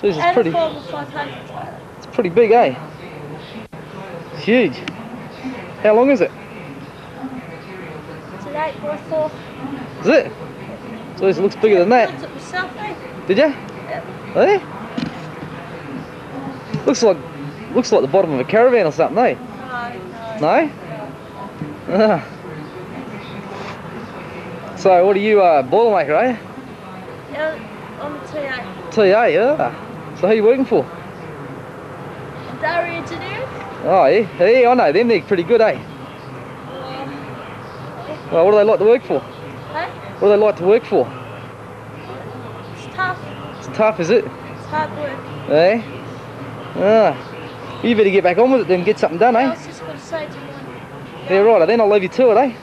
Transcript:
So this is pretty. It's pretty big, eh? It's huge. How long is it? It's an 8x4. Is it? So this looks bigger than that. I built it myself, eh? Did you? Yep. Eh? Looks like the bottom of a caravan or something, eh? No. No? Ah. So what are you, Boilermaker, eh? Yeah, I'm a TA. TA, yeah. So who are you working for? Dairy engineering? Oh, yeah. Hey, I know them. They're pretty good, eh? Well, what do they like to work for? Hey? What do they like to work for? It's tough. It's tough, is it? It's hard work. Eh? Ah. You better get back on with it then, get something done, I eh? was just going to say to you. Yeah, right, then I'll leave you to it, eh?